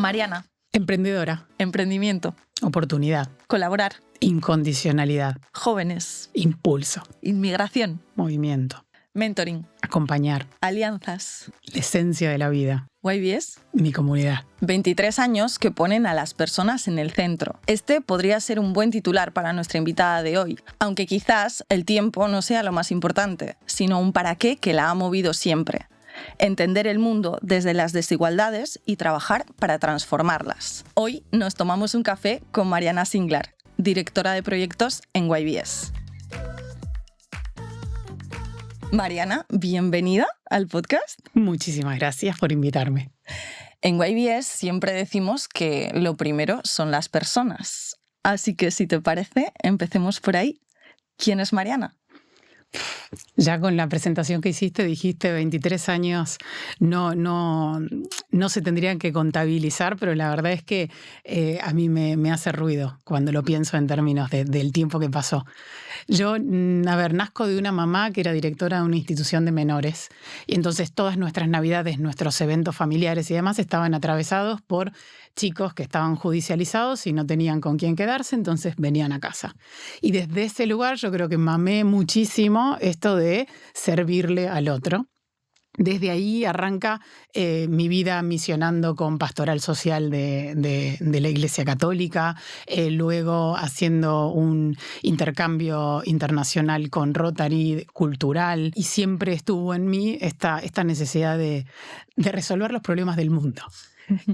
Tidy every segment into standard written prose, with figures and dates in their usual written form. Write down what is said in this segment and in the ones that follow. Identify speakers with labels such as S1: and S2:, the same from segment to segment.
S1: Mariana.
S2: Emprendedora.
S1: Emprendimiento.
S2: Oportunidad.
S1: Colaborar.
S2: Incondicionalidad.
S1: Jóvenes.
S2: Impulso.
S1: Inmigración.
S2: Movimiento.
S1: Mentoring.
S2: Acompañar.
S1: Alianzas.
S2: La esencia de la vida.
S1: YBS.
S2: Mi comunidad.
S1: 23 años que ponen a las personas en el centro. Este podría ser un buen titular para nuestra invitada de hoy, aunque quizás el tiempo no sea lo más importante, sino un para qué que la ha movido siempre. Entender el mundo desde las desigualdades y trabajar para transformarlas. Hoy nos tomamos un café con Mariana Singlar, directora de proyectos en YBS. Mariana, bienvenida al podcast.
S2: Muchísimas gracias por invitarme.
S1: En YBS siempre decimos que lo primero son las personas. Así que si te parece, empecemos por ahí. ¿Quién es Mariana?
S2: Ya con la presentación que hiciste, dijiste 23 años, no se tendrían que contabilizar, pero la verdad es que a mí me hace ruido cuando lo pienso en términos del tiempo que pasó. Yo, nazco de una mamá que era directora de una institución de menores y entonces todas nuestras navidades, nuestros eventos familiares y demás estaban atravesados por chicos que estaban judicializados y no tenían con quién quedarse, entonces venían a casa. Y desde ese lugar yo creo que mamé muchísimo esto de servirle al otro. Desde ahí arranca mi vida misionando con pastoral social de la Iglesia Católica, luego haciendo un intercambio internacional con Rotary cultural, y siempre estuvo en mí esta necesidad de resolver los problemas del mundo.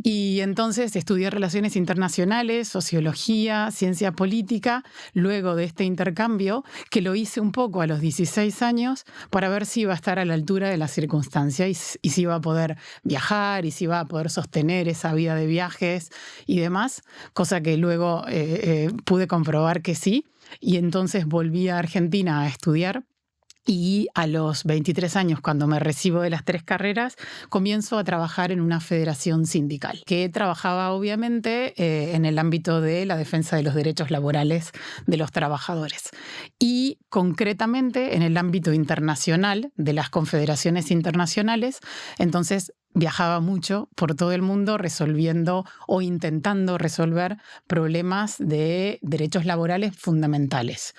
S2: Y entonces estudié Relaciones Internacionales, Sociología, Ciencia Política, luego de este intercambio, que lo hice un poco a los 16 años para ver si iba a estar a la altura de las circunstancias y si iba a poder viajar y si iba a poder sostener esa vida de viajes y demás, cosa que luego pude comprobar que sí, y entonces volví a Argentina a estudiar. Y a los 23 años, cuando me recibo de las 3 carreras, comienzo a trabajar en una federación sindical, que trabajaba obviamente en el ámbito de la defensa de los derechos laborales de los trabajadores. Y concretamente en el ámbito internacional de las confederaciones internacionales, entonces viajaba mucho por todo el mundo resolviendo o intentando resolver problemas de derechos laborales fundamentales.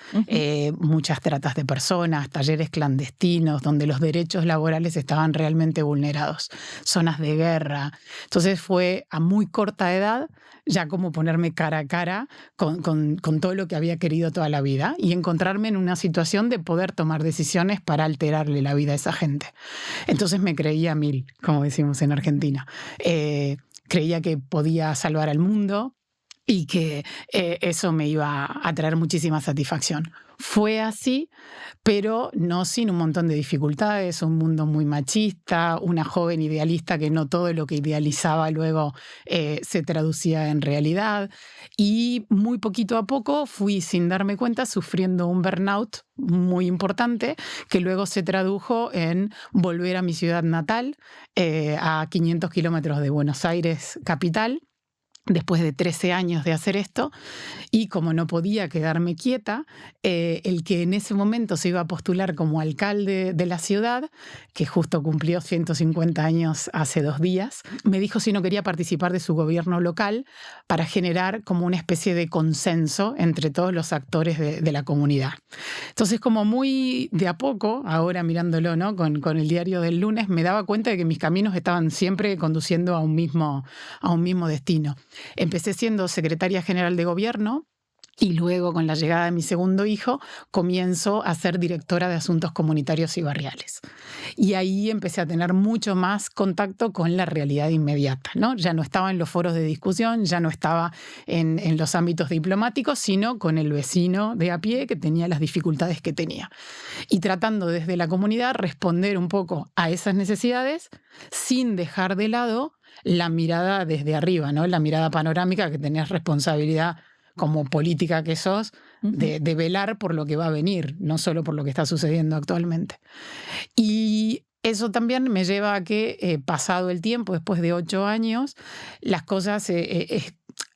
S2: Muchas tratas de personas, talleres clandestinos, donde los derechos laborales estaban realmente vulnerados, zonas de guerra. Entonces fue a muy corta edad ya como ponerme cara a cara con todo lo que había querido toda la vida y encontrarme en una situación de poder tomar decisiones para alterarle la vida a esa gente. Entonces me creía 1000, como decimos en Argentina. Creía que podía salvar al mundo y que eso me iba a traer muchísima satisfacción. Fue así, pero no sin un montón de dificultades, un mundo muy machista, una joven idealista que no todo lo que idealizaba luego se traducía en realidad, y muy poquito a poco fui, sin darme cuenta, sufriendo un burnout muy importante que luego se tradujo en volver a mi ciudad natal, a 500 kilómetros de Buenos Aires capital, después de 13 años de hacer esto, y como no podía quedarme quieta, el que en ese momento se iba a postular como alcalde de la ciudad, que justo cumplió 150 años hace 2 días, me dijo si no quería participar de su gobierno local para generar como una especie de consenso entre todos los actores de la comunidad. Entonces, como muy de a poco, ahora mirándolo, ¿no? con el diario del lunes, me daba cuenta de que mis caminos estaban siempre conduciendo a un mismo destino. Empecé siendo secretaria general de gobierno y luego, con la llegada de mi segundo hijo, comienzo a ser directora de asuntos comunitarios y barriales. Y ahí empecé a tener mucho más contacto con la realidad inmediata, ¿no? Ya no estaba en los foros de discusión, ya no estaba en los ámbitos diplomáticos, sino con el vecino de a pie que tenía las dificultades que tenía. Y tratando desde la comunidad responder un poco a esas necesidades sin dejar de lado la mirada desde arriba, ¿no? La mirada panorámica, que tenés responsabilidad como política que sos, de velar por lo que va a venir, no solo por lo que está sucediendo actualmente. Y eso también me lleva a que, pasado el tiempo, después de 8 años, las cosas...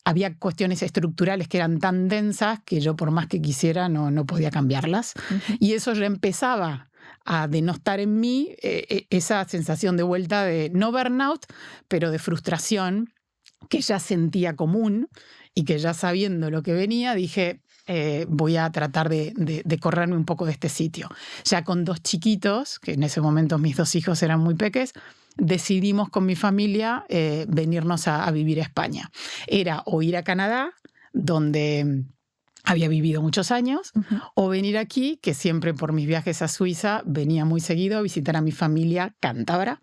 S2: había cuestiones estructurales que eran tan densas que yo, por más que quisiera, no podía cambiarlas. Y eso ya empezaba a denostar en mí esa sensación de vuelta de no burnout, pero de frustración que ya sentía común y que ya sabiendo lo que venía, dije, voy a tratar de correrme un poco de este sitio. Ya con 2 chiquitos, que en ese momento mis 2 hijos eran muy peques, decidimos con mi familia venirnos a vivir a España. Era o ir a Canadá, donde había vivido muchos años, o venir aquí, que siempre por mis viajes a Suiza venía muy seguido a visitar a mi familia cántabra.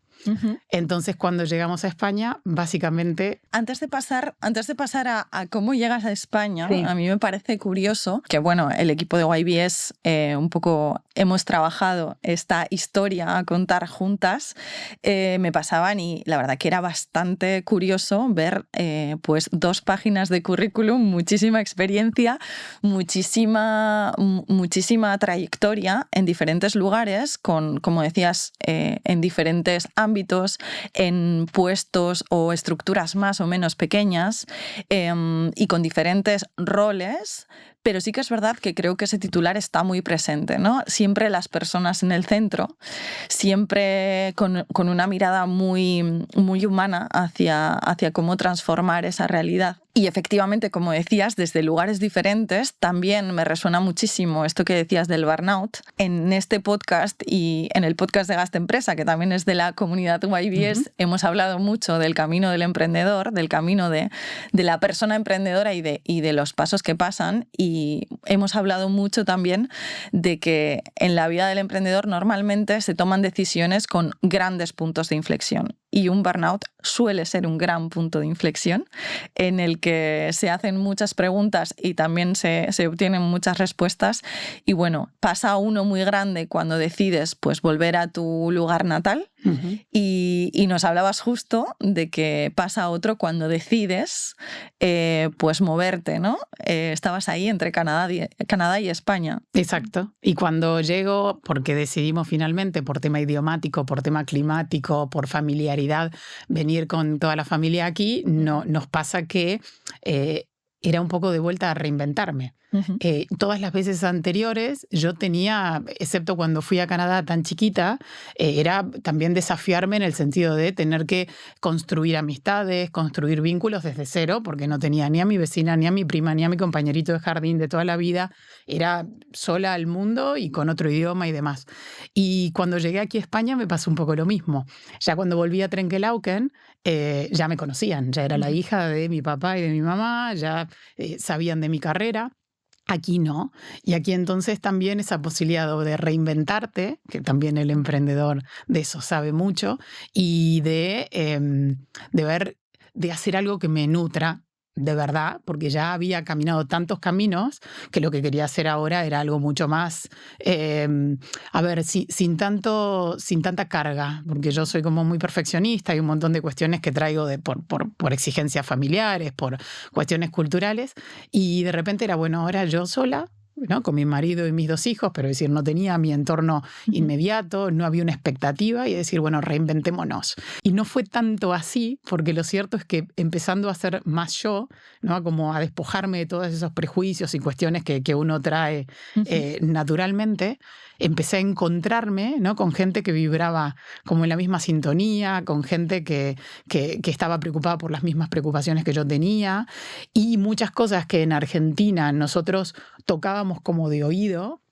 S2: Entonces, cuando llegamos a España, básicamente...
S1: Antes de pasar a cómo llegas a España, sí, a mí me parece curioso que, bueno, el equipo de YBS un poco hemos trabajado esta historia a contar juntas, me pasaban y la verdad que era bastante curioso ver pues 2 páginas de currículum, muchísima experiencia, muchísima trayectoria en diferentes lugares, con, como decías, en diferentes ámbitos, en puestos o estructuras más o menos pequeñas y con diferentes roles, pero sí que es verdad que creo que ese titular está muy presente, ¿no? Siempre las personas en el centro, siempre con una mirada muy, muy humana hacia cómo transformar esa realidad. Y efectivamente, como decías, desde lugares diferentes, también me resuena muchísimo esto que decías del burnout. En este podcast y en el podcast de Gastempresa, que también es de la comunidad YBS, hemos hablado mucho del camino del emprendedor, del camino de la persona emprendedora y de los pasos que pasan. Y hemos hablado mucho también de que en la vida del emprendedor normalmente se toman decisiones con grandes puntos de inflexión. Y un burnout suele ser un gran punto de inflexión en el que se hacen muchas preguntas y también se obtienen muchas respuestas. Y bueno, pasa uno muy grande cuando decides pues, volver a tu lugar natal. Y nos hablabas justo de que pasa otro cuando decides pues moverte, ¿no? Estabas ahí entre Canadá y España.
S2: Exacto. Y cuando llego, porque decidimos finalmente por tema idiomático, por tema climático, por familiaridad, venir con toda la familia aquí, nos pasa que era un poco de vuelta a reinventarme. Todas las veces anteriores yo tenía, excepto cuando fui a Canadá tan chiquita, era también desafiarme en el sentido de tener que construir amistades, construir vínculos desde cero, porque no tenía ni a mi vecina, ni a mi prima, ni a mi compañerito de jardín de toda la vida. Era sola al mundo y con otro idioma y demás. Y cuando llegué aquí a España me pasó un poco lo mismo. Ya cuando volví a Trenkelauken, ya me conocían, ya era la hija de mi papá y de mi mamá, ya sabían de mi carrera. Aquí no. Y aquí entonces también esa posibilidad de reinventarte, que también el emprendedor de eso sabe mucho, y de hacer algo que me nutra de verdad, porque ya había caminado tantos caminos que lo que quería hacer ahora era algo mucho más, sin tanta carga, porque yo soy como muy perfeccionista y un montón de cuestiones que traigo por exigencias familiares, por cuestiones culturales, y de repente era, bueno, ahora yo sola, ¿no? Con mi marido y mis 2 hijos, pero es decir, no tenía mi entorno inmediato, no había una expectativa y decir, bueno, reinventémonos. Y no fue tanto así, porque lo cierto es que empezando a ser más yo, ¿no? Como a despojarme de todos esos prejuicios y cuestiones que uno trae naturalmente, empecé a encontrarme, ¿no? Con gente que vibraba como en la misma sintonía, con gente que estaba preocupada por las mismas preocupaciones que yo tenía, y muchas cosas que en Argentina nosotros tocábamos como de oído,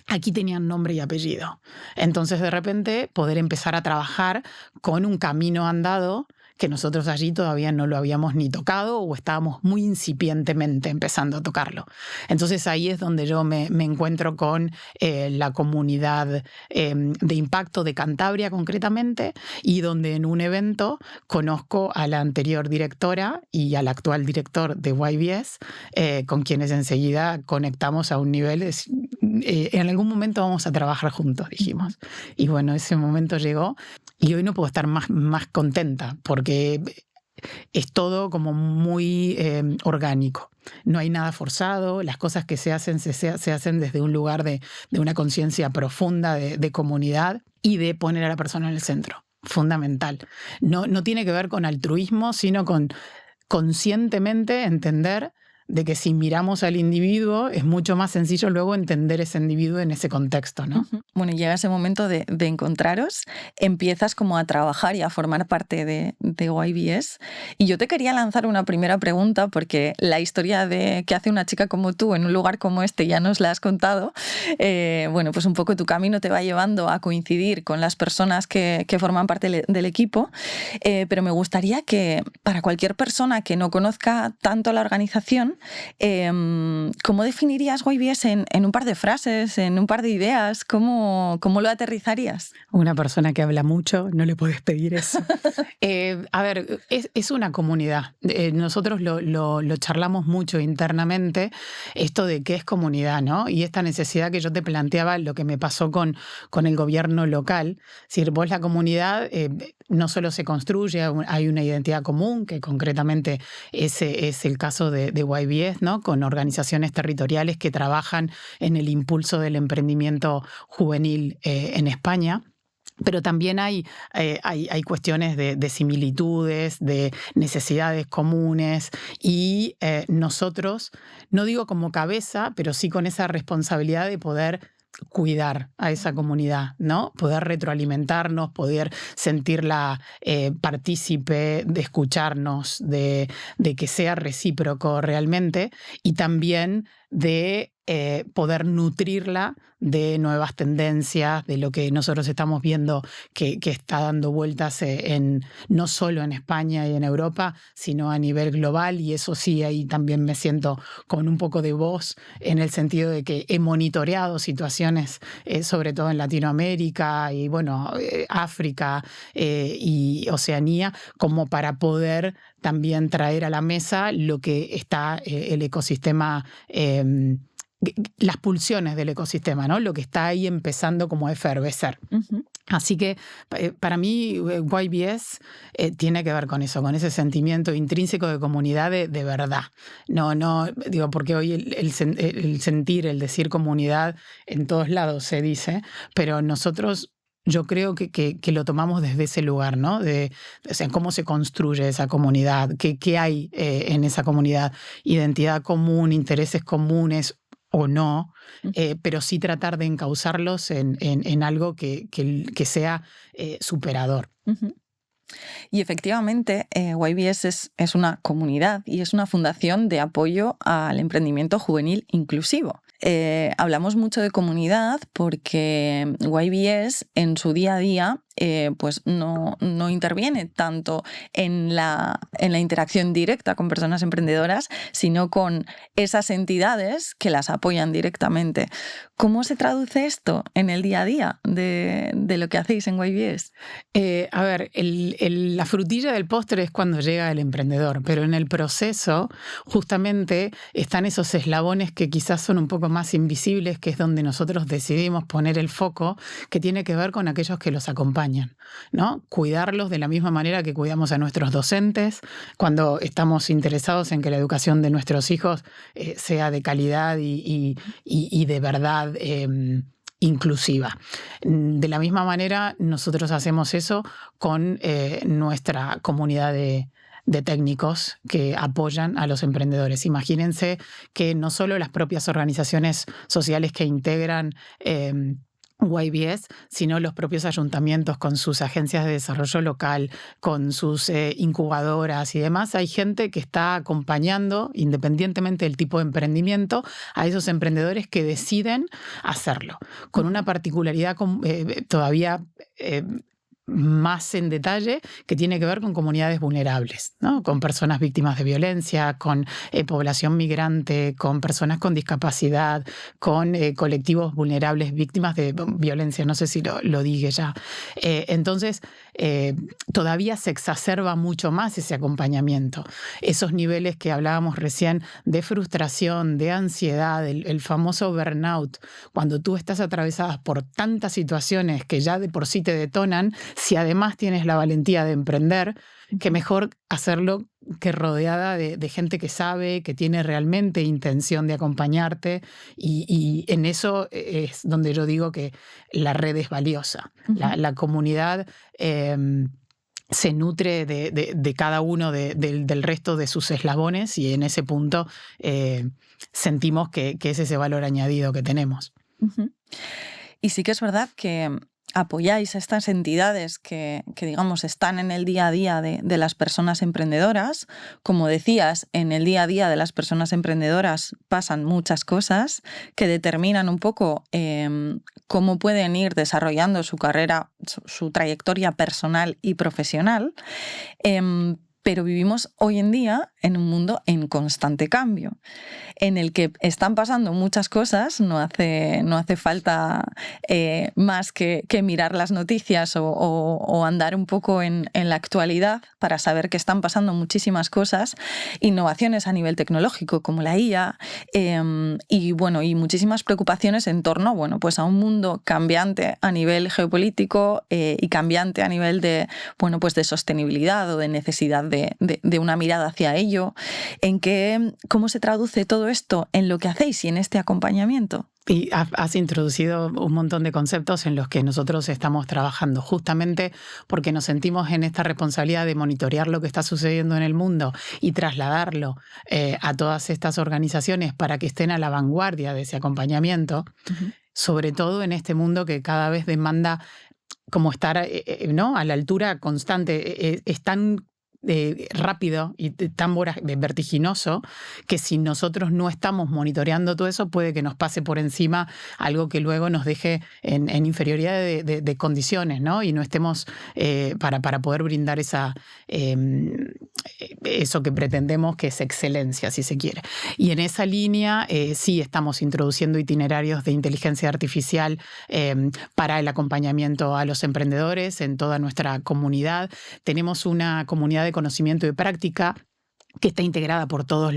S2: aquí tenían nombre y apellido. Entonces, de repente, poder empezar a trabajar con un camino andado que nosotros allí todavía no lo habíamos ni tocado o estábamos muy incipientemente empezando a tocarlo. Entonces ahí es donde yo me encuentro con la comunidad de impacto de Cantabria concretamente, y donde en un evento conozco a la anterior directora y al actual director de YBS, con quienes enseguida conectamos a un nivel en algún momento vamos a trabajar juntos, dijimos. Y bueno, ese momento llegó y hoy no puedo estar más contenta porque es todo como muy orgánico. No hay nada forzado, las cosas que se hacen desde un lugar de una conciencia profunda de comunidad y de poner a la persona en el centro. Fundamental. No tiene que ver con altruismo, sino con conscientemente entender de que si miramos al individuo es mucho más sencillo luego entender ese individuo en ese contexto, ¿no?
S1: Bueno, llega ese momento de encontraros, empiezas como a trabajar y a formar parte de YBS. Y yo te quería lanzar una primera pregunta porque la historia de qué hace una chica como tú en un lugar como este ya nos la has contado. Bueno, pues un poco tu camino te va llevando a coincidir con las personas que forman parte del equipo, pero me gustaría que para cualquier persona que no conozca tanto la organización, ¿cómo definirías YBS en un par de frases, en un par de ideas? ¿Cómo lo aterrizarías?
S2: Una persona que habla mucho, no le puedes pedir eso. A ver, es una comunidad. Nosotros lo charlamos mucho internamente, esto de qué es comunidad, ¿no? Y esta necesidad que yo te planteaba, lo que me pasó con el gobierno local. Es decir, vos la comunidad no solo se construye, hay una identidad común, que concretamente ese es el caso de YBS, ¿no? Con organizaciones territoriales que trabajan en el impulso del emprendimiento juvenil en España. Pero también hay cuestiones de similitudes, de necesidades comunes y nosotros, no digo como cabeza, pero sí con esa responsabilidad de poder cuidar a esa comunidad, ¿no? Poder retroalimentarnos, poder sentirla partícipe, de escucharnos, de que sea recíproco realmente y también de poder nutrirla de nuevas tendencias, de lo que nosotros estamos viendo que está dando vueltas no solo en España y en Europa, sino a nivel global. Y eso sí, ahí también me siento con un poco de voz en el sentido de que he monitoreado situaciones, sobre todo en Latinoamérica y bueno, África y Oceanía, como para poder también traer a la mesa lo que está el ecosistema, las pulsiones del ecosistema, ¿no? Lo que está ahí empezando como a efervecer. Uh-huh. Así que para mí YBS tiene que ver con eso, con ese sentimiento intrínseco de comunidad de verdad. No, digo, porque hoy el sentir, el decir comunidad en todos lados se dice, pero nosotros yo creo que lo tomamos desde ese lugar, ¿no? O sea, cómo se construye esa comunidad, qué hay en esa comunidad, identidad común, intereses comunes, o no, pero sí tratar de encauzarlos en algo que sea superador.
S1: Uh-huh. Y efectivamente, YBS es una comunidad y es una fundación de apoyo al emprendimiento juvenil inclusivo. Hablamos mucho de comunidad porque YBS en su día a día pues no interviene tanto en la interacción directa con personas emprendedoras, sino con esas entidades que las apoyan directamente. ¿Cómo se traduce esto en el día a día de lo que hacéis en YBS?
S2: A ver, la frutilla del postre es cuando llega el emprendedor, pero en el proceso justamente están esos eslabones que quizás son un poco más invisibles, que es donde nosotros decidimos poner el foco, que tiene que ver con aquellos que los acompañan, ¿no? Cuidarlos de la misma manera que cuidamos a nuestros docentes cuando estamos interesados en que la educación de nuestros hijos sea de calidad y de verdad inclusiva. De la misma manera, nosotros hacemos eso con nuestra comunidad de técnicos que apoyan a los emprendedores. Imagínense que no solo las propias organizaciones sociales que integran YBS, sino los propios ayuntamientos con sus agencias de desarrollo local, con sus incubadoras y demás. Hay gente que está acompañando, independientemente del tipo de emprendimiento, a esos emprendedores que deciden hacerlo, con una particularidad todavía más en detalle, que tiene que ver con comunidades vulnerables, ¿no? Con personas víctimas de violencia, con población migrante, con personas con discapacidad, con colectivos vulnerables víctimas de violencia, no sé si lo dije ya. Entonces, todavía se exacerba mucho más ese acompañamiento. Esos niveles que hablábamos recién de frustración, de ansiedad, el famoso burnout, cuando tú estás atravesada por tantas situaciones que ya de por sí te detonan, si además tienes la valentía de emprender, que mejor hacerlo que rodeada de gente que sabe, que tiene realmente intención de acompañarte, y en eso es donde yo digo que la red es valiosa. Uh-huh. La comunidad se nutre de cada uno del resto de sus eslabones, y en ese punto sentimos que es ese valor añadido que tenemos.
S1: Uh-huh. Y sí que es verdad que apoyáis a estas entidades que digamos, están en el día a día de las personas emprendedoras. Como decías, en el día a día de las personas emprendedoras pasan muchas cosas que determinan un poco cómo pueden ir desarrollando su carrera, su trayectoria personal y profesional. Pero vivimos hoy en día en un mundo en constante cambio, en el que están pasando muchas cosas. No hace falta más que mirar las noticias o andar un poco en la actualidad para saber que están pasando muchísimas cosas, innovaciones a nivel tecnológico como la IA, y muchísimas preocupaciones en torno pues a un mundo cambiante a nivel geopolítico y cambiante a nivel de sostenibilidad o de necesidad de una mirada hacia ello. ¿Cómo se traduce todo esto en lo que hacéis y en este acompañamiento?
S2: Y has introducido un montón de conceptos en los que nosotros estamos trabajando, justamente porque nos sentimos en esta responsabilidad de monitorear lo que está sucediendo en el mundo y trasladarlo a todas estas organizaciones para que estén a la vanguardia de ese acompañamiento, uh-huh. Sobre todo en este mundo que cada vez demanda como estar ¿no? a la altura constante. Es tan rápido y tan vertiginoso que si nosotros no estamos monitoreando todo eso, puede que nos pase por encima algo que luego nos deje en inferioridad de condiciones, ¿no? Y no estemos para poder brindar eso que pretendemos, que es excelencia, si se quiere. Y en esa línea sí estamos introduciendo itinerarios de inteligencia artificial para el acompañamiento a los emprendedores en toda nuestra comunidad. Tenemos una comunidad de conocimiento y práctica que está integrada por todas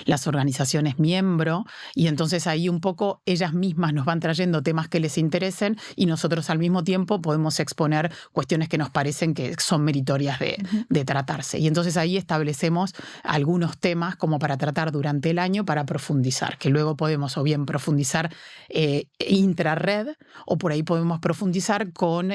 S2: las organizaciones miembro, y entonces ahí un poco ellas mismas nos van trayendo temas que les interesen y nosotros al mismo tiempo podemos exponer cuestiones que nos parecen que son meritorias de tratarse. Y entonces ahí establecemos algunos temas como para tratar durante el año para profundizar, que luego podemos o bien profundizar intrarred, o por ahí podemos profundizar con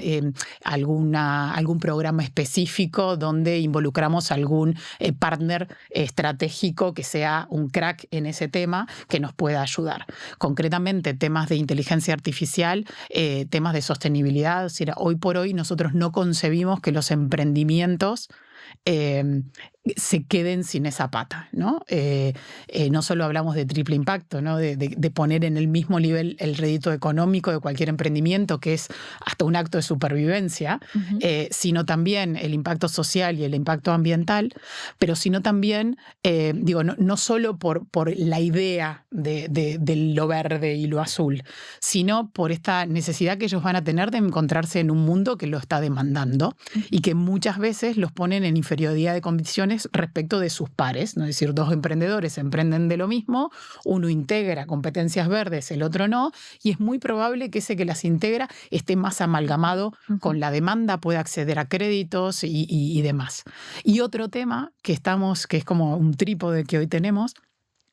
S2: algún programa específico donde involucramos algún partner estratégico que sea un crack en ese tema que nos pueda ayudar. Concretamente, temas de inteligencia artificial, temas de sostenibilidad. Es decir, hoy por hoy nosotros no concebimos que los emprendimientos se queden sin esa pata, ¿no? No solo hablamos de triple impacto, ¿no? De poner en el mismo nivel el rédito económico de cualquier emprendimiento, que es hasta un acto de supervivencia, uh-huh. Sino también el impacto social y el impacto ambiental, pero sino también, no solo por la idea de lo verde y lo azul, sino por esta necesidad que ellos van a tener de encontrarse en un mundo que lo está demandando, uh-huh. y que muchas veces los ponen en inferioridad de condiciones respecto de sus pares, ¿no? Es decir, dos emprendedores emprenden de lo mismo, uno integra competencias verdes, el otro no, y es muy probable que ese que las integra esté más amalgamado uh-huh. con la demanda, pueda acceder a créditos y demás. Y otro tema que es como un trípode que hoy tenemos,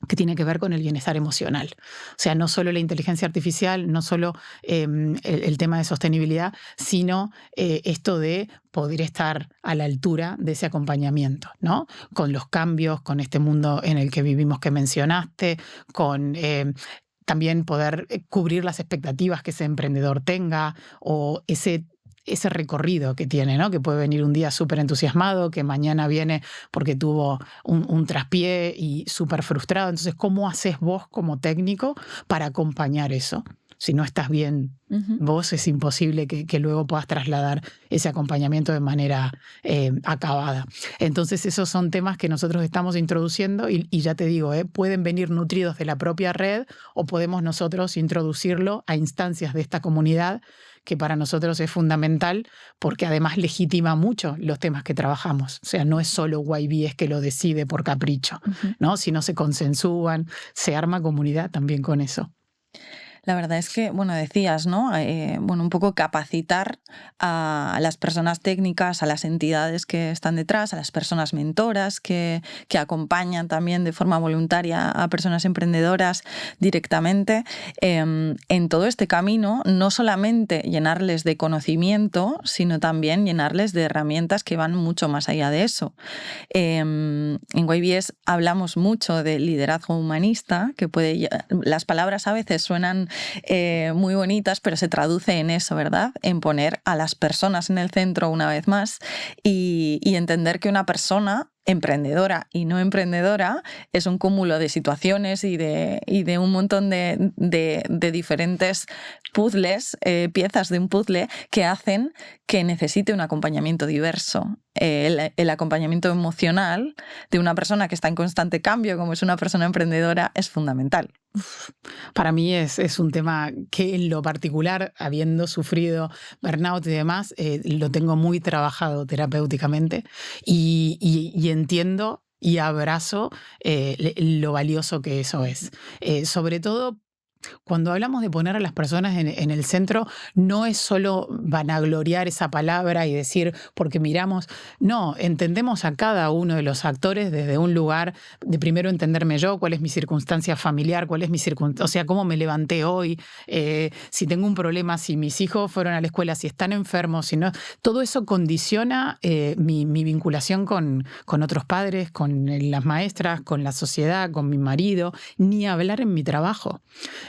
S2: que tiene que ver con el bienestar emocional. O sea, no solo la inteligencia artificial, no solo el tema de sostenibilidad, sino esto de poder estar a la altura de ese acompañamiento, ¿no? Con los cambios, con este mundo en el que vivimos que mencionaste, con también poder cubrir las expectativas que ese emprendedor tenga, o ese recorrido que tiene, ¿no? Que puede venir un día súper entusiasmado, que mañana viene porque tuvo un traspié y súper frustrado. Entonces, ¿cómo haces vos como técnico para acompañar eso? Si no estás bien uh-huh. vos, es imposible que luego puedas trasladar ese acompañamiento de manera acabada. Entonces, esos son temas que nosotros estamos introduciendo y ya te digo, pueden venir nutridos de la propia red, o podemos nosotros introducirlo a instancias de esta comunidad, que para nosotros es fundamental porque además legitima mucho los temas que trabajamos. O sea, no es solo YBS que lo decide por capricho, uh-huh. ¿no? Sino se consensúan, se arma comunidad también con eso.
S1: La verdad es que, bueno, decías, ¿no? Bueno, un poco capacitar a las personas técnicas, a las entidades que están detrás, a las personas mentoras que acompañan también de forma voluntaria a personas emprendedoras directamente en todo este camino, no solamente llenarles de conocimiento, sino también llenarles de herramientas que van mucho más allá de eso. En YBS hablamos mucho de liderazgo humanista, que las palabras a veces suenan muy bonitas, pero se traduce en eso, ¿verdad? En poner a las personas en el centro una vez más y entender que una persona emprendedora y no emprendedora es un cúmulo de situaciones y de un montón de diferentes puzzles, piezas de un puzzle que hacen que necesite un acompañamiento diverso. El acompañamiento emocional de una persona que está en constante cambio, como es una persona emprendedora, es fundamental.
S2: Para mí es un tema que en lo particular, habiendo sufrido burnout y demás, lo tengo muy trabajado terapéuticamente y entiendo y abrazo lo valioso que eso es. Sobre todo cuando hablamos de poner a las personas en el centro, no es solo vanagloriar esa palabra y decir, porque miramos, no, entendemos a cada uno de los actores desde un lugar de primero entenderme yo, cuál es mi circunstancia familiar, cuál es mi circunstancia, o sea, cómo me levanté hoy, si tengo un problema, si mis hijos fueron a la escuela, si están enfermos, si no, todo eso condiciona mi vinculación con otros padres, con las maestras, con la sociedad, con mi marido, ni hablar en mi trabajo.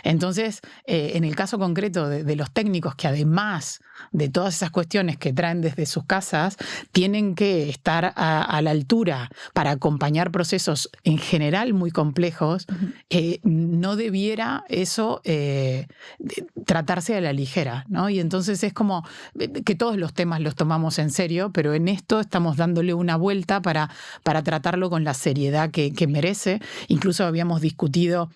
S2: Entonces, en el caso concreto de los técnicos que además de todas esas cuestiones que traen desde sus casas, tienen que estar a la altura para acompañar procesos en general muy complejos, no debiera eso tratarse a la ligera, ¿no? Y entonces es como que todos los temas los tomamos en serio, pero en esto estamos dándole una vuelta para tratarlo con la seriedad que merece. Incluso habíamos discutido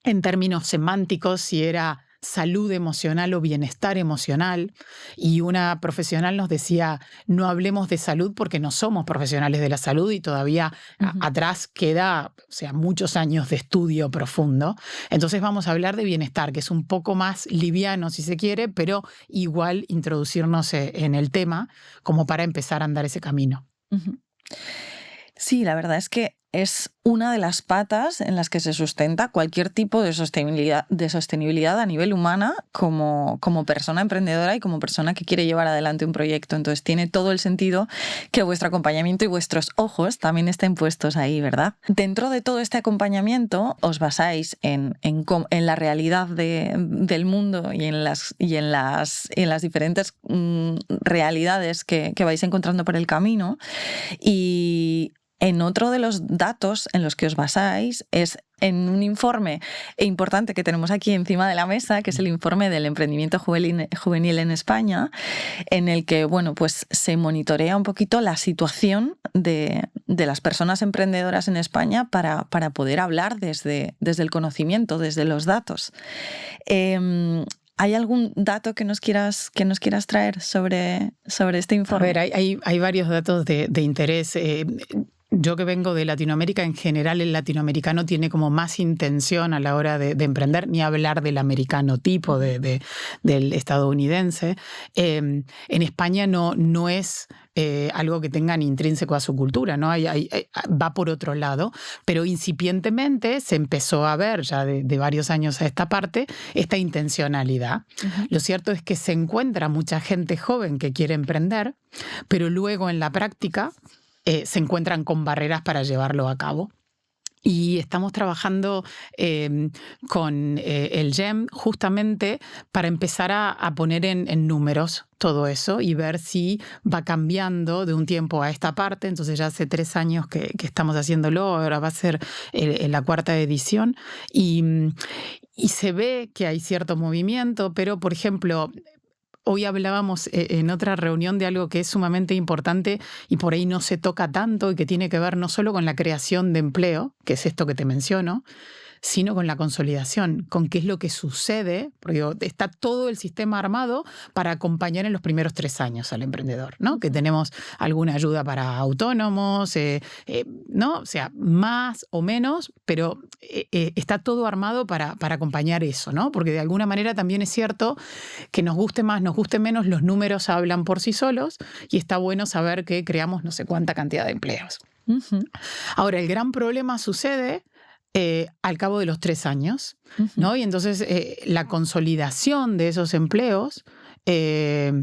S2: en términos semánticos si era salud emocional o bienestar emocional, y una profesional nos decía, no hablemos de salud porque no somos profesionales de la salud y todavía atrás queda, o sea, muchos años de estudio profundo. Entonces vamos a hablar de bienestar, que es un poco más liviano si se quiere, pero igual introducirnos en el tema como para empezar a andar ese camino.
S1: Sí, la verdad es que es una de las patas en las que se sustenta cualquier tipo de sostenibilidad a nivel humana como persona emprendedora y como persona que quiere llevar adelante un proyecto. Entonces tiene todo el sentido que vuestro acompañamiento y vuestros ojos también estén puestos ahí, ¿verdad? Dentro de todo este acompañamiento os basáis en la realidad del mundo y en las diferentes realidades que vais encontrando por el camino. Y en otro de los datos en los que os basáis es en un informe importante que tenemos aquí encima de la mesa, que es el informe del emprendimiento juvenil en España, en el que, bueno, pues se monitorea un poquito la situación de las personas emprendedoras en España para poder hablar desde el conocimiento, desde los datos. ¿Hay algún dato que nos quieras traer sobre este informe?
S2: A ver, hay varios datos de interés. Yo que vengo de Latinoamérica, en general el latinoamericano tiene como más intención a la hora de emprender, ni hablar del americano tipo, del estadounidense. En España no es algo que tengan intrínseco a su cultura, ¿no? Va por otro lado, pero incipientemente se empezó a ver ya de varios años a esta parte esta intencionalidad. Lo cierto es que se encuentra mucha gente joven que quiere emprender, pero luego en la práctica se encuentran con barreras para llevarlo a cabo. Y estamos trabajando con el GEM justamente para empezar a poner en números todo eso y ver si va cambiando de un tiempo a esta parte. Entonces ya hace 3 años que estamos haciéndolo, ahora va a ser la 4ª edición. Y se ve que hay cierto movimiento, pero por ejemplo, hoy hablábamos en otra reunión de algo que es sumamente importante y por ahí no se toca tanto y que tiene que ver no solo con la creación de empleo, que es esto que te menciono, sino con la consolidación, con qué es lo que sucede, porque está todo el sistema armado para acompañar en los primeros 3 años al emprendedor, ¿no? Que tenemos alguna ayuda para autónomos, ¿no? O sea, más o menos, pero está todo armado para acompañar eso, ¿no? Porque de alguna manera también es cierto que nos guste más, nos guste menos, los números hablan por sí solos y está bueno saber que creamos no sé cuánta cantidad de empleos.
S1: Ujú.
S2: Ahora, el gran problema sucede al cabo de los 3 años, ¿no? Y entonces la consolidación de esos empleos es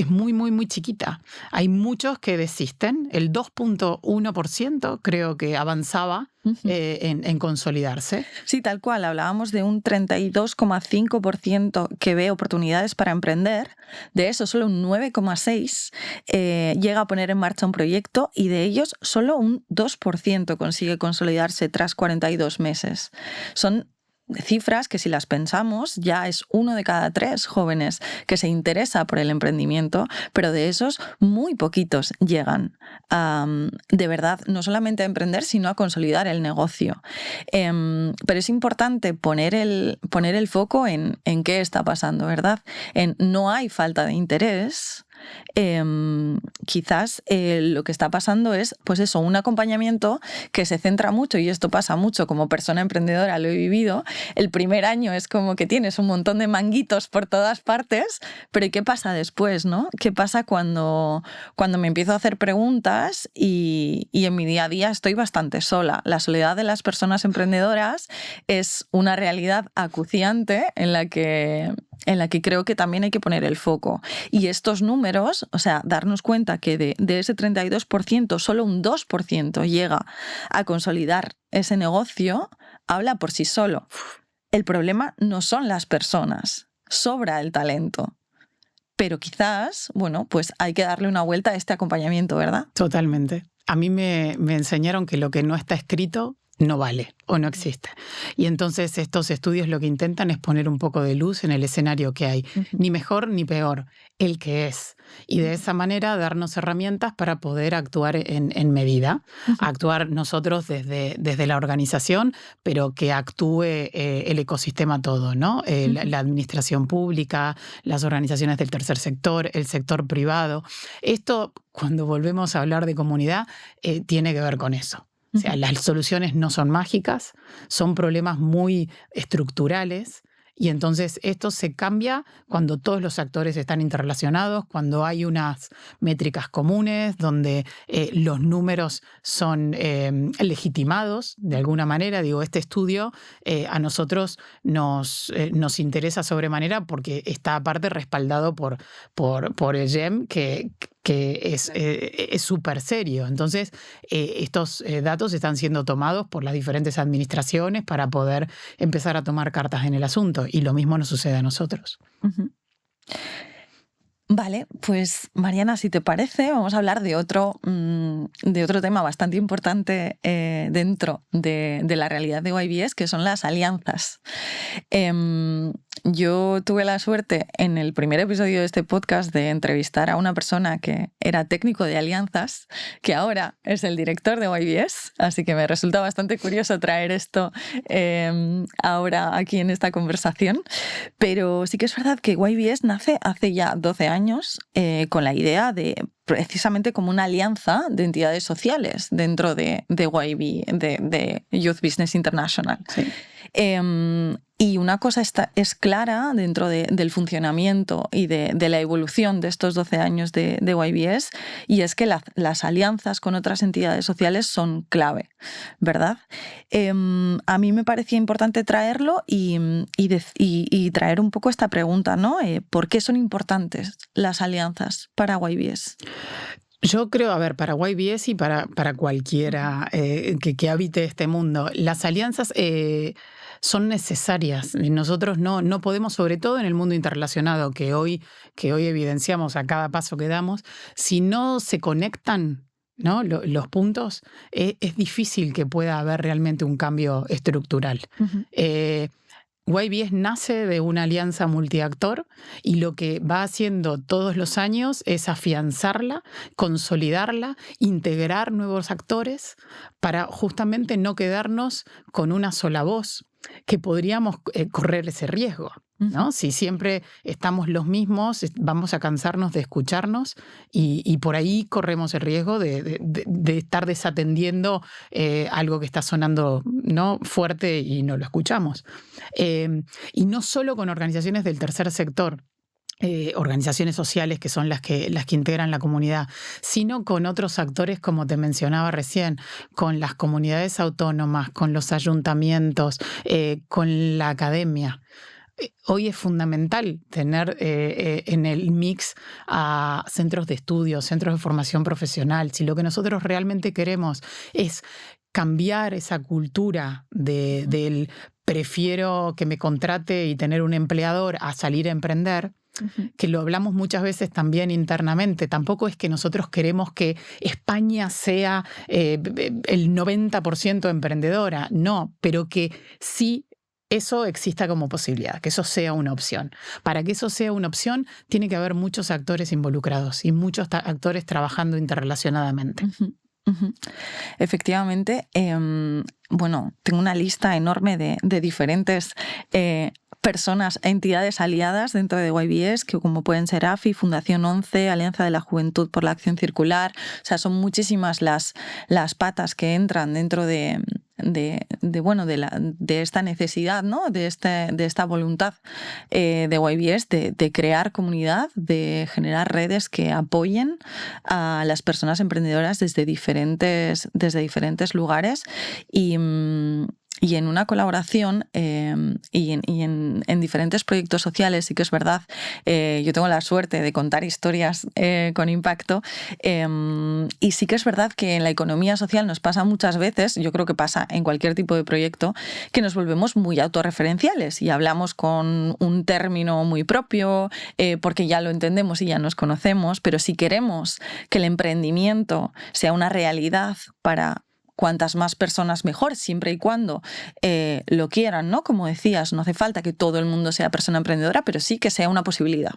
S2: muy, muy, muy chiquita. Hay muchos que desisten. El 2.1% creo que avanzaba en consolidarse.
S1: Sí, tal cual. Hablábamos de un 32,5% que ve oportunidades para emprender. De eso, solo un 9,6% llega a poner en marcha un proyecto y de ellos solo un 2% consigue consolidarse tras 42 meses. Son cifras que si las pensamos ya es 1 de cada 3 jóvenes que se interesa por el emprendimiento, pero de esos muy poquitos llegan de verdad no solamente a emprender sino a consolidar el negocio. Pero es importante poner el foco en qué está pasando, ¿verdad? No hay falta de interés. Quizás lo que está pasando es, pues eso, un acompañamiento que se centra mucho, y esto pasa mucho como persona emprendedora, lo he vivido. El primer año es como que tienes un montón de manguitos por todas partes, pero ¿y qué pasa después, no? ¿Qué pasa cuando me empiezo a hacer preguntas y en mi día a día estoy bastante sola? La soledad de las personas emprendedoras es una realidad acuciante en la que creo que también hay que poner el foco. Y estos números, o sea, darnos cuenta que de ese 32%, solo un 2% llega a consolidar ese negocio, habla por sí solo. El problema no son las personas, sobra el talento. Pero quizás, bueno, pues hay que darle una vuelta a este acompañamiento, ¿verdad?
S2: Totalmente. A mí me enseñaron que lo que no está escrito no vale o no existe. Y entonces estos estudios lo que intentan es poner un poco de luz en el escenario que hay. Ni mejor ni peor, el que es. Y de esa manera darnos herramientas para poder actuar en medida. Actuar nosotros desde la organización, pero que actúe el ecosistema todo, ¿no? La administración pública, las organizaciones del tercer sector, el sector privado. Esto, cuando volvemos a hablar de comunidad, tiene que ver con eso. O sea, las soluciones no son mágicas, son problemas muy estructurales y entonces esto se cambia cuando todos los actores están interrelacionados, cuando hay unas métricas comunes, donde los números son legitimados de alguna manera. Digo, este estudio a nosotros nos interesa sobremanera porque está aparte respaldado por el GEM, que es súper serio. Entonces, estos datos están siendo tomados por las diferentes administraciones para poder empezar a tomar cartas en el asunto. Y lo mismo nos sucede a nosotros.
S1: Uh-huh. Vale, pues Mariana, si te parece, vamos a hablar de otro tema bastante importante dentro de la realidad de YBS, que son las alianzas. Yo tuve la suerte en el primer episodio de este podcast de entrevistar a una persona que era técnico de alianzas, que ahora es el director de YBS, así que me resulta bastante curioso traer esto ahora aquí en esta conversación. Pero sí que es verdad que YBS nace hace ya 12 años con la idea de precisamente como una alianza de entidades sociales dentro de YB, de Youth Business International. Sí. Y una cosa es clara dentro del funcionamiento y de la evolución de estos 12 años de YBS, y es que las alianzas con otras entidades sociales son clave, ¿verdad? A mí me parecía importante traerlo y traer un poco esta pregunta, ¿no? ¿Por qué son importantes las alianzas para YBS?
S2: Yo creo, a ver, para YBS y para cualquiera que habite este mundo, las alianzas son necesarias. Nosotros no podemos, sobre todo en el mundo interrelacionado que hoy evidenciamos a cada paso que damos, si no se conectan, ¿no? Los puntos, es difícil que pueda haber realmente un cambio estructural. Uh-huh. YBS nace de una alianza multiactor y lo que va haciendo todos los años es afianzarla, consolidarla, integrar nuevos actores para justamente no quedarnos con una sola voz, que podríamos correr ese riesgo, ¿no? Si siempre estamos los mismos, vamos a cansarnos de escucharnos y por ahí corremos el riesgo de estar desatendiendo algo que está sonando, ¿no?, fuerte y no lo escuchamos. Y no solo con organizaciones del tercer sector, organizaciones sociales que son las que integran la comunidad, sino con otros actores, como te mencionaba recién, con las comunidades autónomas, con los ayuntamientos, con la academia. Hoy es fundamental tener en el mix a centros de estudio, centros de formación profesional. Si lo que nosotros realmente queremos es cambiar esa cultura del prefiero que me contrate y tener un empleador a salir a emprender, que lo hablamos muchas veces también internamente. Tampoco es que nosotros queremos que España sea el 90% emprendedora, no, pero que sí eso exista como posibilidad, que eso sea una opción. Para que eso sea una opción, tiene que haber muchos actores involucrados y muchos actores trabajando interrelacionadamente.
S1: Efectivamente, bueno, tengo una lista enorme de diferentes personas, entidades aliadas dentro de YBS, que como pueden ser AFI, Fundación 11, Alianza de la Juventud por la Acción Circular. O sea, son muchísimas las patas que entran dentro de esta necesidad, ¿no?, de esta voluntad de YBS de crear comunidad, de generar redes que apoyen a las personas emprendedoras desde diferentes lugares y en una colaboración y en diferentes proyectos sociales. Sí que es verdad, yo tengo la suerte de contar historias con impacto, y sí que es verdad que en la economía social nos pasa muchas veces, yo creo que pasa en cualquier tipo de proyecto, que nos volvemos muy autorreferenciales y hablamos con un término muy propio, porque ya lo entendemos y ya nos conocemos, pero si queremos que el emprendimiento sea una realidad para cuantas más personas mejor, siempre y cuando lo quieran, ¿no? Como decías, no hace falta que todo el mundo sea persona emprendedora, pero sí que sea una posibilidad.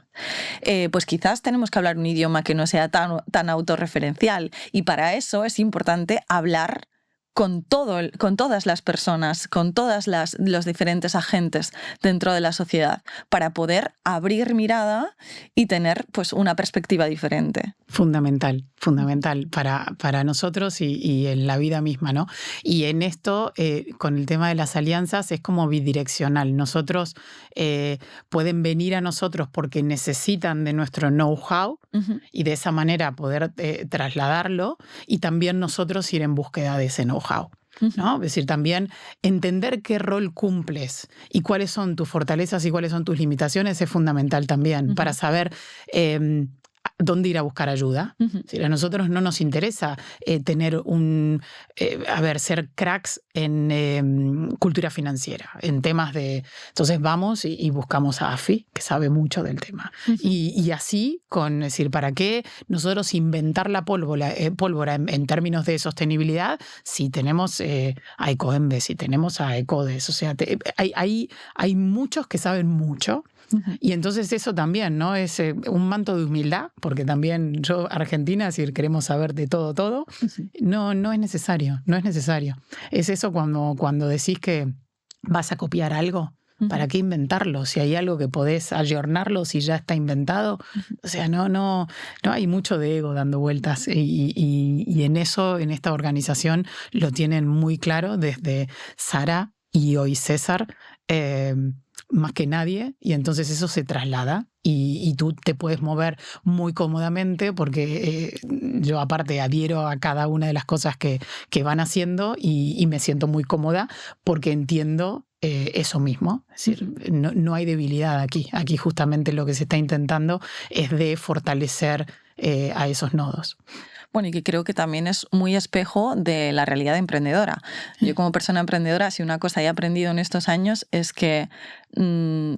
S1: Pues quizás tenemos que hablar un idioma que no sea tan autorreferencial, y para eso es importante hablar con todas las personas, con todos los diferentes agentes dentro de la sociedad, para poder abrir mirada y tener, pues, una perspectiva diferente.
S2: Fundamental para nosotros y en la vida misma, ¿no? Y en esto, con el tema de las alianzas, es como bidireccional. Nosotros pueden venir a nosotros porque necesitan de nuestro know-how y de esa manera poder trasladarlo, y también nosotros ir en búsqueda de ese know-how, ¿no? Es decir, también entender qué rol cumples y cuáles son tus fortalezas y cuáles son tus limitaciones es fundamental también para saber dónde ir a buscar ayuda. A nosotros no nos interesa tener ser cracks en cultura financiera, en temas de... Entonces vamos y buscamos a AFI, que sabe mucho del tema. Y así, es decir, ¿para qué nosotros inventar la pólvora en términos de sostenibilidad si tenemos a Ecoembes, si tenemos a Ecodes? O sea, hay muchos que saben mucho. Y entonces eso también, ¿no? Es un manto de humildad, porque también Argentina, es decir, queremos saber de todo. No es necesario, no es necesario. Es eso cuando decís que vas a copiar algo, ¿para qué inventarlo? Si hay algo que podés ayornarlo, si ya está inventado. O sea, no hay mucho de ego dando vueltas, y en eso, en esta organización, lo tienen muy claro desde Sara y hoy César, más que nadie, y entonces eso se traslada y tú te puedes mover muy cómodamente, porque yo aparte adhiero a cada una de las cosas que van haciendo y me siento muy cómoda porque entiendo eso mismo. Es decir, no hay debilidad aquí. Aquí justamente lo que se está intentando es de fortalecer a esos nodos.
S1: Bueno, y que creo que también es muy espejo de la realidad emprendedora. Yo como persona emprendedora, si una cosa he aprendido en estos años es que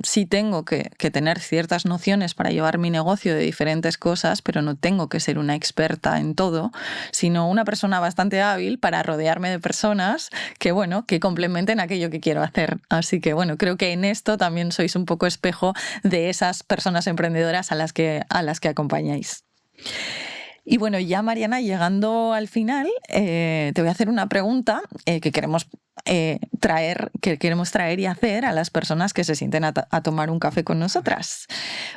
S1: sí tengo que tener ciertas nociones para llevar mi negocio de diferentes cosas, pero no tengo que ser una experta en todo, sino una persona bastante hábil para rodearme de personas que, bueno, que complementen aquello que quiero hacer. Así que, bueno, creo que en esto también sois un poco espejo de esas personas emprendedoras a las que acompañáis. Y bueno, ya Mariana, llegando al final, te voy a hacer una pregunta que queremos traer y hacer a las personas que se sienten a tomar un café con nosotras.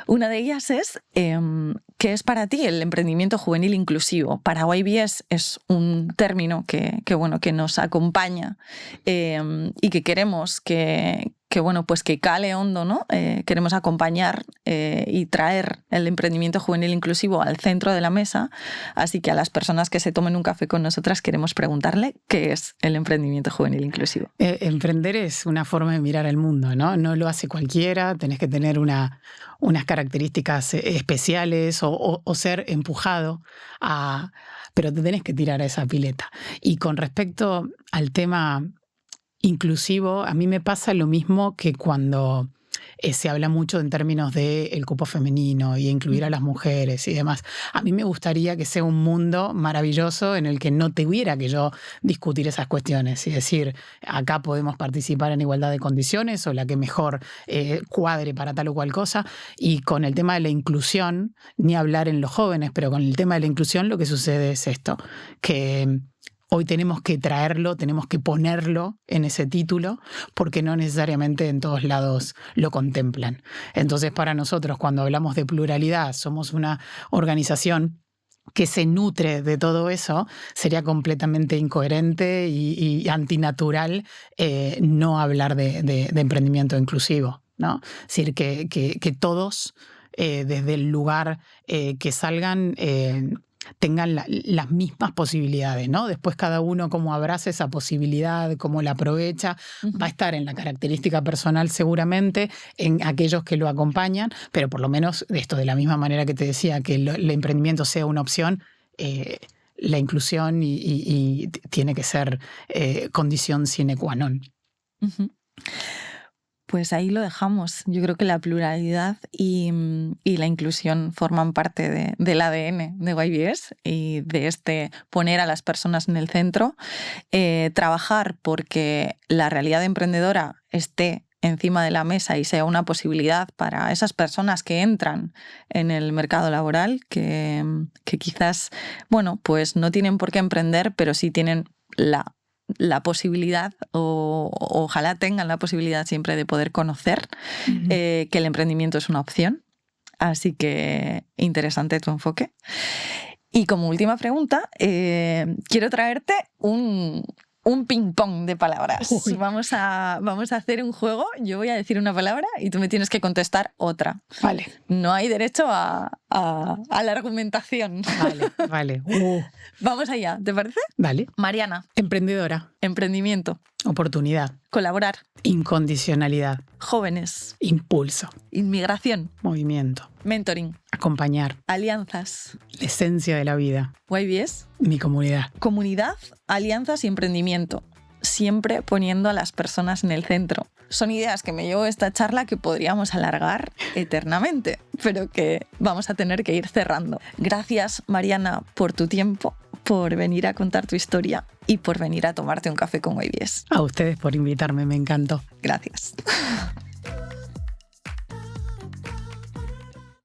S1: Una de ellas es, ¿qué es para ti el emprendimiento juvenil inclusivo? Para YBS es un término que nos acompaña y que queremos que cale hondo, ¿no? Queremos acompañar y traer el emprendimiento juvenil inclusivo al centro de la mesa, así que a las personas que se tomen un café con nosotras queremos preguntarle qué es el emprendimiento juvenil inclusivo.
S2: Emprender es una forma de mirar el mundo, ¿no? No lo hace cualquiera, tenés que tener unas características especiales o ser empujado pero te tenés que tirar a esa pileta. Y con respecto al tema inclusivo, a mí me pasa lo mismo que cuando se habla mucho en términos del cupo femenino y incluir a las mujeres y demás. A mí me gustaría que sea un mundo maravilloso en el que no tuviera que yo discutir esas cuestiones y decir, acá podemos participar en igualdad de condiciones o la que mejor cuadre para tal o cual cosa. Y con el tema de la inclusión, ni hablar en los jóvenes, pero con el tema de la inclusión lo que sucede es esto, que hoy tenemos que traerlo, tenemos que ponerlo en ese título, porque no necesariamente en todos lados lo contemplan. Entonces, para nosotros, cuando hablamos de pluralidad, somos una organización que se nutre de todo eso, sería completamente incoherente y antinatural no hablar de emprendimiento inclusivo, ¿no? Es decir, que todos, desde el lugar que salgan, tengan las mismas posibilidades, ¿no? Después cada uno cómo abraza esa posibilidad, cómo la aprovecha, va a estar en la característica personal seguramente, en aquellos que lo acompañan, pero por lo menos esto de la misma manera que te decía, que el emprendimiento sea una opción, la inclusión y tiene que ser condición sine qua non.
S1: Uh-huh. Pues ahí lo dejamos. Yo creo que la pluralidad y la inclusión forman parte del ADN de YBS y de este poner a las personas en el centro, trabajar porque la realidad emprendedora esté encima de la mesa y sea una posibilidad para esas personas que entran en el mercado laboral, que quizás, bueno, pues no tienen por qué emprender, pero sí tienen la posibilidad o ojalá tengan la posibilidad siempre de poder conocer que el emprendimiento es una opción. Así que interesante tu enfoque. Y como última pregunta, quiero traerte un ping-pong de palabras. Vamos a hacer un juego. Yo voy a decir una palabra y tú me tienes que contestar otra.
S2: Vale.
S1: No hay derecho a la argumentación.
S2: Vale.
S1: Vamos allá, ¿te parece?
S2: Vale.
S1: Mariana.
S2: Emprendedora.
S1: Emprendimiento.
S2: Oportunidad.
S1: Colaborar.
S2: Incondicionalidad.
S1: Jóvenes.
S2: Impulso.
S1: Inmigración.
S2: Movimiento.
S1: Mentoring.
S2: Acompañar.
S1: Alianzas.
S2: La esencia de la vida.
S1: YBS.
S2: Mi comunidad.
S1: Comunidad, alianzas y emprendimiento. Siempre poniendo a las personas en el centro. Son ideas que me llevo de esta charla que podríamos alargar eternamente, pero que vamos a tener que ir cerrando. Gracias, Mariana, por tu tiempo, por venir a contar tu historia y por venir a tomarte un café con YBS.
S2: A ustedes por invitarme, me encantó.
S1: Gracias.